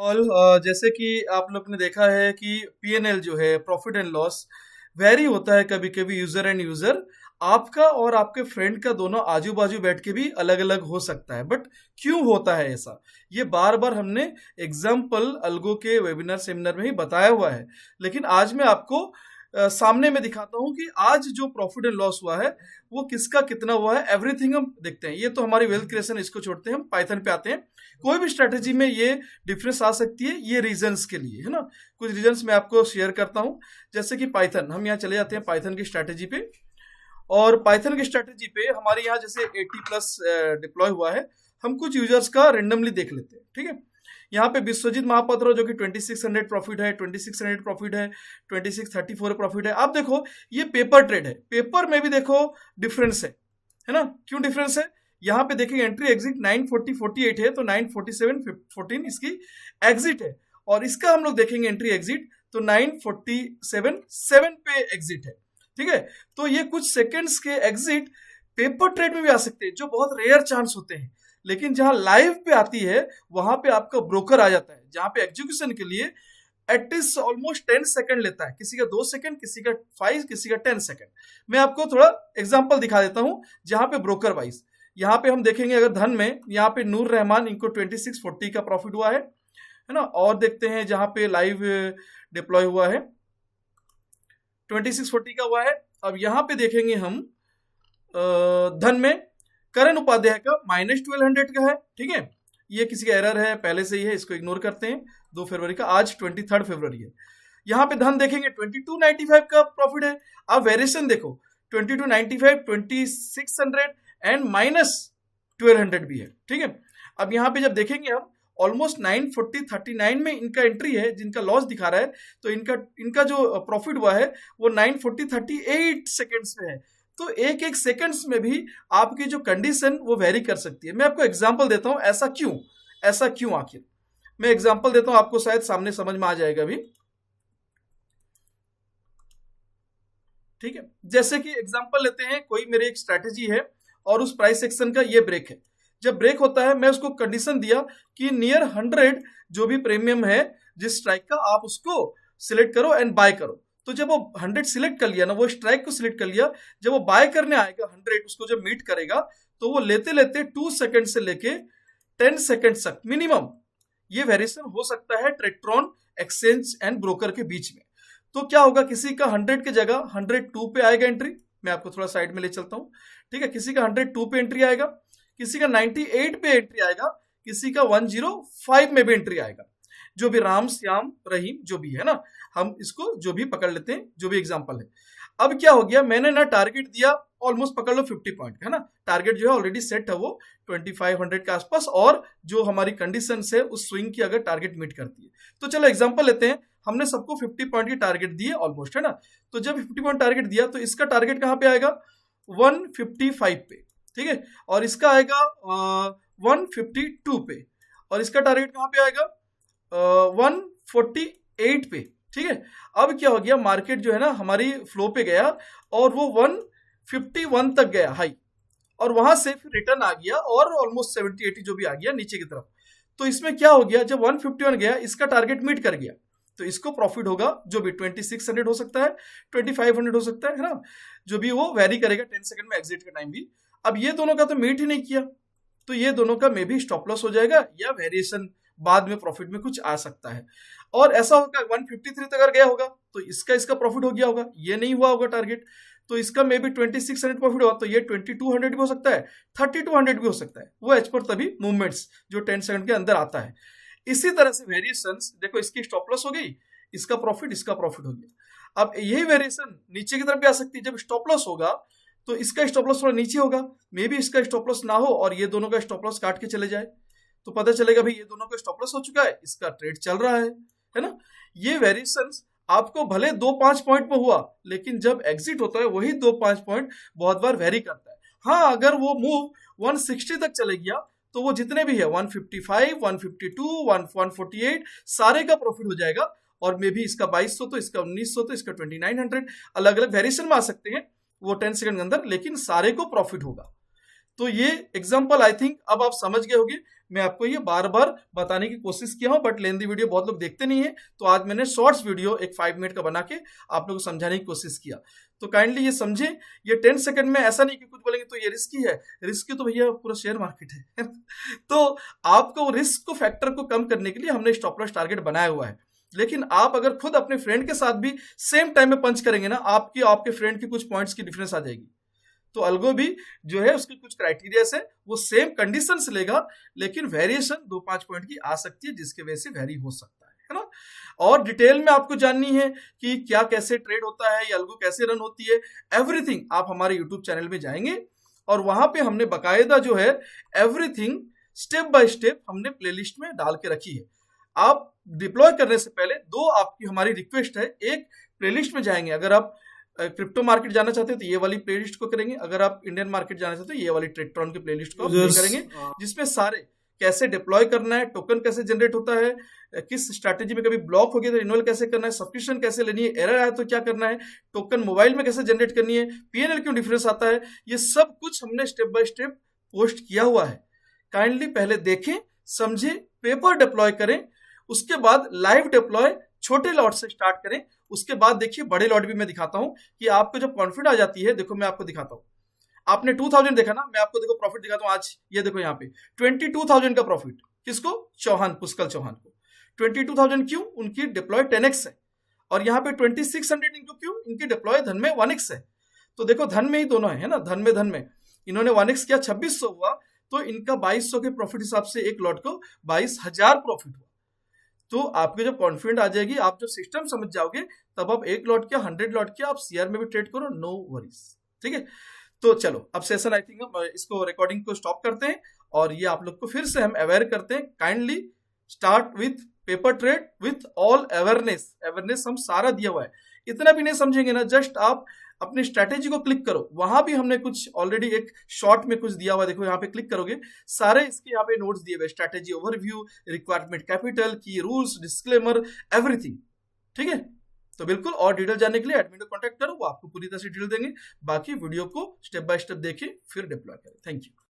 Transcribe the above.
All जैसे कि आप लोग ने देखा है कि पीएनएल जो है प्रॉफिट एंड लॉस वेरी होता है कभी कभी यूजर एंड यूजर। आपका और आपके फ्रेंड का दोनों आजू बाजू बैठ के भी अलग अलग हो सकता है, बट क्यों होता है ऐसा, ये बार बार हमने एग्जाम्पल अलगो के वेबिनार सेमिनार में ही बताया हुआ है। लेकिन आज मैं आपको सामने में दिखाता हूँ कि आज जो प्रॉफिट एंड लॉस हुआ है वो किसका कितना हुआ है, एवरीथिंग हम देखते हैं। ये तो हमारी वेल्थ क्रिएशन, इसको छोड़ते हैं, हम पाइथन पे आते हैं। कोई भी स्ट्रेटेजी में ये डिफरेंस आ सकती है, ये रीजंस के लिए है ना। कुछ रीजंस मैं आपको शेयर करता हूँ। जैसे कि पाइथन, हम यहाँ चले जाते हैं पाइथन की स्ट्रेटेजी पे, और पाइथन की स्ट्रेटेजी पे हमारे यहाँ जैसे 80+ डिप्लॉय हुआ है। हम कुछ यूजर्स का रेंडमली देख लेते हैं, ठीक है। यहाँ पे विश्वजीत महापात्र जो कि 2600 प्रॉफिट है, 2600 प्रॉफिट है, 2634 प्रॉफिट है। आप देखो ये पेपर ट्रेड है, पेपर में भी देखो डिफरेंस है ना। क्यों डिफरेंस है, यहाँ पे देखिए एंट्री एग्जिट 940-48 है, तो 947-14 इसकी एग्जिट है। और इसका हम लोग देखेंगे एंट्री एग्जिट, तो 947-7 पे एग्जिट है, ठीक है। तो ये कुछ सेकंड्स के एग्जिट पेपर ट्रेड में भी आ सकते हैं, जो बहुत रेयर चांस होते हैं। लेकिन जहां लाइव पे आती है वहां पे आपका ब्रोकर आ जाता है, जहां पे एग्जीक्यूशन के लिए एटलीस्ट ऑलमोस्ट 10 सेकंड लेता है, किसी का 2 सेकंड, किसी का 5, किसी का 10 सेकंड। मैं आपको थोड़ा एग्जांपल दिखा देता हूं जहां पे ब्रोकर वाइज। यहाँ पे हम देखेंगे अगर धन में, यहाँ पे नूर रहमान, इनको 2640 का प्रॉफिट हुआ है ना। और देखते हैं जहां पे लाइव डिप्लॉय हुआ है 2640 का हुआ है। अब यहाँ पे देखेंगे हम धन में करण उपाध्याय का -1200 का है, ठीक है। ये किसी का एरर है पहले से ही है, इसको इग्नोर करते हैं। 2 फरवरी का, आज 23 फरवरी है। यहाँ पे धन देखेंगे 2295 का प्रॉफिट है। अब वेरिएशन देखो, 2295, 2600 एंड -1200 भी है, ठीक है। अब यहाँ पे जब देखेंगे हम ऑलमोस्ट 940-39 में इनका एंट्री है, जिनका लॉस दिखा रहा है, तो इनका जो प्रॉफिट हुआ है वो 940-38 सेकेंड्स में है। तो एक एक सेकंड्स में भी आपकी जो कंडीशन वो वेरी कर सकती है। मैं आपको एग्जांपल देता हूं, ऐसा क्यों आखिर। मैं एग्जांपल देता हूं, आपको शायद सामने समझ में आ जाएगा भी, ठीक है। जैसे कि एग्जांपल लेते हैं, कोई मेरी एक स्ट्रैटेजी है और उस प्राइस सेक्शन का ये ब्रेक है। जब ब्रेक होता है, मैं उसको कंडीशन दिया कि नियर 100 जो भी प्रीमियम है जिस स्ट्राइक का, आप उसको सिलेक्ट करो एंड बाय करो। तो जब वो 100 सिलेक्ट कर लिया ना, वो स्ट्राइक को सिलेक्ट कर लिया, जब वो बाय करने आएगा 100 उसको जब मीट करेगा, तो वो लेते लेते 2 सेकंड से लेके 10 सेकंड तक मिनिमम ये वेरिएशन हो सकता है ट्रेक्ट्रॉन एक्सचेंज एंड ब्रोकर के बीच में। तो क्या होगा, किसी का 100 की जगह 102 पे आएगा एंट्री। मैं आपको थोड़ा साइड में ले चलता हूं, ठीक है। किसी का 102 पे एंट्री आएगा, किसी का 98 पे एंट्री आएगा, किसी का 105 में भी एंट्री आएगा। जो भी राम श्याम रहीम जो भी है ना, हम इसको जो भी पकड़ लेते हैं, जो भी एग्जांपल है। अब क्या हो गया, मैंने ना टारगेट दिया ऑलमोस्ट पकड़ लो 50 पॉइंट है ना। टारगेट जो है ऑलरेडी सेट है वो 2500 के आसपास, और जो हमारी कंडीशन है उस स्विंग की अगर टारगेट मीट करती है, तो चलो एग्जांपल लेते हैं। हमने सबको 50 पॉइंट की टारगेट दी है ऑलमोस्ट, है ना। तो जब 50 पॉइंट टारगेट दिया, तो इसका टारगेट कहां पे आएगा, 155 पे, ठीक है। और इसका आएगा 152 पे, और इसका टारगेट कहां पे आएगा 148 पे, ठीक है। अब क्या हो गया, मार्केट जो है ना हमारी फ्लो पे गया और वो 151 तक गया हाई, और वहां से फिर रिटर्न आ गया और ऑलमोस्ट 70-80 जो भी आ गया नीचे की तरफ। तो इसमें क्या हो गया, जब 151 गया, इसका टारगेट मीट कर गया, तो इसको प्रॉफिट होगा जो भी 2600 हो सकता है, 2500 हो सकता है ना, जो भी वो वेरी करेगा 10 सेकंड में एग्जिट का टाइम भी। अब ये दोनों का तो मीट ही नहीं किया, तो ये दोनों का मे भी स्टॉप लॉस हो जाएगा, या वेरिएशन बाद में प्रॉफिट में कुछ आ सकता है। और ऐसा होगा 153 तक अगर गया होगा, तो इसका प्रॉफिट हो गया होगा, ये नहीं हुआ होगा टारगेट, तो इसका मे बी 2600 प्रॉफिट होगा, तो ये 2200 भी हो सकता है, 3200 भी हो सकता है। वो एज पर तभी मूवमेंट्स जो 10 सेकंड के अंदर आता है। इसी तरह से वेरिएशंस देखो, इसकी स्टॉप लॉस हो गई, इसका प्रॉफिट हो गया। अब यही वेरिएशन नीचे की तरफ भी आ सकती है। जब स्टॉप लॉस होगा तो इसका स्टॉप लॉस थोड़ा नीचे होगा, मे बी इसका स्टॉप लॉस ना हो और ये दोनों का स्टॉप लॉस काट के चले जाए, तो पता चलेगा भाई ये दोनों का स्टॉप लॉस हो चुका है, इसका ट्रेड चल रहा है ना। ये वेरिएशंस आपको भले 2-5 पॉइंट में हुआ, लेकिन जब एग्जिट होता है वही 2-5 पॉइंट बहुत बार वेरी करता है। हाँ, अगर वो मूव 160 तक चले गया, तो वो जितने भी है 155, 152, 148 सारे का प्रॉफिट हो जाएगा, और मे भी इसका 2200, तो इसका 1900, तो इसका 2900, अलग अलग वेरिएशन में आ सकते हैं वो 10 सेकंड के अंदर, लेकिन सारे को प्रॉफिट होगा। तो ये एग्जांपल आई थिंक अब आप समझ गए होंगे। मैं आपको ये बार बार बताने की कोशिश किया हूं, बट लेंदी वीडियो बहुत लोग देखते नहीं है, तो आज मैंने शॉर्ट्स वीडियो एक 5 मिनट का बना के आप लोगों को समझाने की कोशिश किया। तो काइंडली ये समझे, ये 10 सेकंड में ऐसा नहीं कि कुछ बोलेंगे तो ये रिस्की है, रिस्की तो भैया पूरा शेयर मार्केट है तो आपको रिस्क को फैक्टर को कम करने के लिए हमने स्टॉप लॉस टारगेट बनाया हुआ है। लेकिन आप अगर खुद अपने फ्रेंड के साथ भी सेम टाइम में पंच करेंगे ना, आपकी आपके फ्रेंड की कुछ पॉइंट्स की डिफरेंस आ जाएगी। तो अल्गो भी जो है उसके कुछ क्राइटेरिया है, वो सेम कंडीशन से लेगा, लेकिन वेरिएशन 2-5 पॉइंट की आ सकती है, जिसके वजह से वेरी हो सकता है ना। और डिटेल में आपको जाननी है कि क्या कैसे ट्रेड होता है, ये अल्गो कैसे रन होती है, एवरीथिंग आप हमारे यूट्यूब चैनल में जाएंगे और वहां पे हमने बकायदा जो है एवरीथिंग स्टेप बाय स्टेप हमने प्लेलिस्ट में डाल के रखी है। आप डिप्लॉय करने से पहले दो आपकी हमारी रिक्वेस्ट है, एक प्लेलिस्ट में जाएंगे, अगर आप क्रिप्टो मार्केट जाना चाहते हैं तो ये वाली प्लेलिस्ट को करेंगे, अगर आप इंडियन मार्केट जाना चाहते हैं तो ये वाली ट्रेडट्रॉन की प्लेलिस्ट को करेंगे, जिसमें सारे कैसे डिप्लॉय करना है, टोकन कैसे जनरेट होता है, किस स्ट्रैटेजी में कभी ब्लॉक हो गया तो रिन्यूअल कैसे करना है, सब्सक्रिप्शन कैसे लेनी है, एरर आया तो क्या करना है, टोकन मोबाइल में कैसे जनरेट करनी है, पीएनएल क्यों डिफरेंस आता है, ये सब कुछ हमने स्टेप बाय स्टेप पोस्ट किया हुआ है। काइंडली पहले देखें, समझे, पेपर डिप्लॉय करें, उसके बाद लाइव डिप्लॉय छोटे लॉट से स्टार्ट करें, उसके बाद देखिए बड़े लॉट भी मैं दिखाता हूं कि आपको जब कॉन्फिडेंस आ जाती है। देखो मैं आपको दिखाता हूं, आपने 2000 देखा ना, मैं आपको देखो प्रॉफिट दिखाता हूं आज, ये देखो यहाँ पे 22,000 का प्रॉफिट, किसको, चौहान, पुष्कल चौहान को। 22,000 क्यों, उनकी डिप्लॉय 10x है, और यहाँ पे 2600 इनको क्यों, इनकी डिप्लॉय धन में 1x है। तो देखो धन में ही दोनों है ना, धन में इन्होंने 1x किया, 2600 हुआ, तो इनका 2200 के प्रॉफिट हिसाब से एक लॉट को 22,000 प्रॉफिट हुआ। तो आपके जब कॉन्फिडेंट आ जाएगी, आप जब सिस्टम समझ जाओगे, तब आप 1 लॉट किया, 100 लॉट किया, आप शेयर में भी ट्रेड करो, नो वरीज। ठीक है, तो चलो अब सेशन आई थिंक हम इसको रिकॉर्डिंग को स्टॉप करते हैं, और ये आप लोग को फिर से हम अवेयर करते हैं। Kindly start with paper trade with all awareness हम सारा दिया हुआ है। इतना भी नहीं समझेंगे ना, जस्ट आप अपनी स्ट्रैटेजी को क्लिक करो, वहां भी हमने कुछ ऑलरेडी एक शॉर्ट में कुछ दिया हुआ, देखो यहाँ पे क्लिक करोगे, सारे इसके यहाँ पे नोट्स दिए हुए, स्ट्रैटेजी ओवरव्यू, रिक्वायरमेंट कैपिटल, की रूल्स, डिस्क्लेमर, एवरीथिंग। ठीक है, तो बिल्कुल और डिटेल जानने के लिए एडमिन को कांटेक्ट करो, वो आपको पूरी तरह से डिटेल देंगे। बाकी वीडियो को स्टेप बाय स्टेप देखें, फिर डिप्लॉय करें। Thank you.